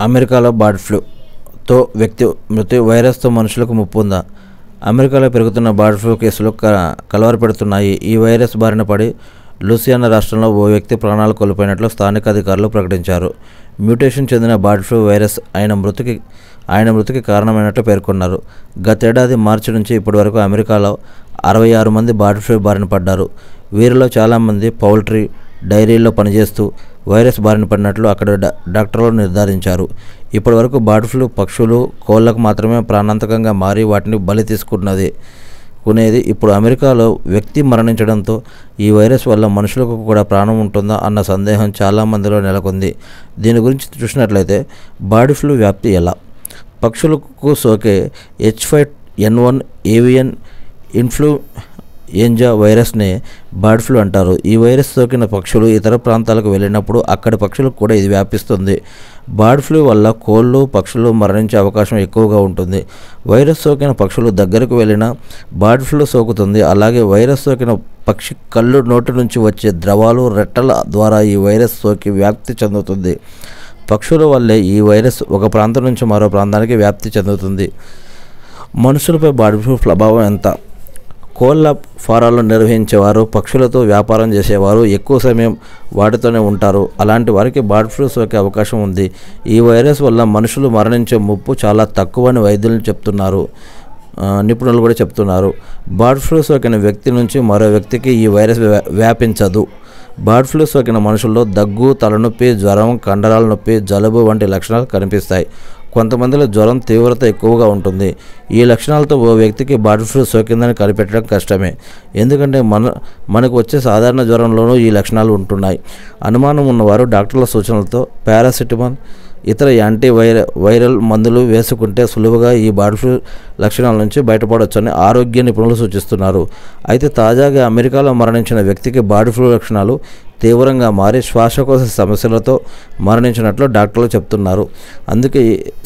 అమెరికాలో బర్డ్ ఫ్లూతో వ్యక్తి మృతి, వైరస్తో మనుషులకు ముప్పు ఉందా? అమెరికాలో పెరుగుతున్న బర్డ్ ఫ్లూ కేసులు కలవరపెడుతున్నాయి. ఈ వైరస్ బారిన పడి లూసియానా రాష్ట్రంలో ఓ వ్యక్తి ప్రాణాలు కోల్పోయినట్లు స్థానిక అధికారులు ప్రకటించారు. మ్యూటేషన్ చెందిన బర్డ్ ఫ్లూ వైరస్ ఆయన మృతికి కారణమైనట్లు పేర్కొన్నారు. గతేడాది మార్చి నుంచి ఇప్పటి వరకు అమెరికాలో 66 మంది బర్డ్ ఫ్లూ బారిన పడ్డారు. వీరిలో చాలామంది పౌల్ట్రీ, డైరీల్లో పనిచేస్తూ వైరస్ బారిన పడినట్లు అక్కడ డాక్టర్లు నిర్ధారించారు. ఇప్పటి వరకు బర్డ్ ఫ్లూ పక్షులు, కోళ్లకు మాత్రమే ప్రాణాంతకంగా మారి వాటిని బలి తీసుకునేది. ఇప్పుడు అమెరికాలో వ్యక్తి మరణించడంతో ఈ వైరస్ వల్ల మనుషులకు కూడా ప్రాణం ఉంటుందా అన్న సందేహం చాలామందిలో నెలకొంది. దీని గురించి చూసినట్లయితే బర్డ్ ఫ్లూ వ్యాప్తి ఎలా? పక్షులకు సోకే H5N1 ఏవియన్ ఇన్ఫ్లుయెంజా వైరస్నే బర్డ్ ఫ్లూ అంటారు. ఈ వైరస్ సోకిన పక్షులు ఇతర ప్రాంతాలకు వెళ్ళినప్పుడు అక్కడి పక్షులకు కూడా ఇది వ్యాపిస్తుంది. బర్డ్ ఫ్లూ వల్ల కోళ్ళు, పక్షులు మరణించే అవకాశం ఎక్కువగా ఉంటుంది. వైరస్ సోకిన పక్షులు దగ్గరకు వెళ్ళినా బర్డ్ ఫ్లూ సోకుతుంది. అలాగే వైరస్ సోకిన పక్షి కళ్ళు, నోటి నుంచి వచ్చే ద్రవాలు, రెట్టల ద్వారా ఈ వైరస్ సోకి వ్యాప్తి చెందుతుంది. పక్షుల వల్లే ఈ వైరస్ ఒక ప్రాంతం నుంచి మరో ప్రాంతానికి వ్యాప్తి చెందుతుంది. మనుషులపై బర్డ్ ఫ్లూ ప్రభావం ఎంత? కోళ్ల ఫారాలను నిర్వహించేవారు, పక్షులతో వ్యాపారం చేసేవారు ఎక్కువ సమయం వాటితోనే ఉంటారు. అలాంటి వారికి బర్డ్ ఫ్లూ సోకే అవకాశం ఉంది. ఈ వైరస్ వల్ల మనుషులు మరణించే ముప్పు చాలా తక్కువని నిపుణులు కూడా చెప్తున్నారు. బర్డ్ ఫ్లూ సోకిన వ్యక్తి నుంచి మరో వ్యక్తికి ఈ వైరస్ వ్యాపించదు. బర్డ్ ఫ్లూ సోకిన మనుషుల్లో దగ్గు, తలనొప్పి, జ్వరం, కండరాల నొప్పి, జలుబు వంటి లక్షణాలు కనిపిస్తాయి. కొంతమందిలో జ్వరం తీవ్రత ఎక్కువగా ఉంటుంది. ఈ లక్షణాలతో ఓ వ్యక్తికి బర్డ్ ఫ్లూ సోకిందని కనిపెట్టడం కష్టమే. ఎందుకంటే మనకు వచ్చే సాధారణ జ్వరంలోనూ ఈ లక్షణాలు ఉంటున్నాయి. అనుమానం ఉన్నవారు డాక్టర్ల సూచనలతో పారాసిటమాల్, ఇతర వైరల్ మందులు వేసుకుంటే సులువుగా ఈ బర్డ్ ఫ్లూ లక్షణాల నుంచి బయటపడవచ్చని ఆరోగ్య నిపుణులు సూచిస్తున్నారు. అయితే తాజాగా అమెరికాలో మరణించిన వ్యక్తికి బర్డ్ ఫ్లూ లక్షణాలు తీవ్రంగా మారి శ్వాసకోశ సమస్యలతో మరణించినట్లు డాక్టర్లు చెప్తున్నారు. అందుకే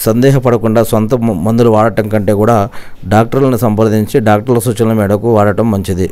సందేహపడకుండా సొంత మందులు వాడటం కంటే కూడా డాక్టర్లను సంప్రదించి డాక్టర్ల సూచనల మేరకు వాడటం మంచిది.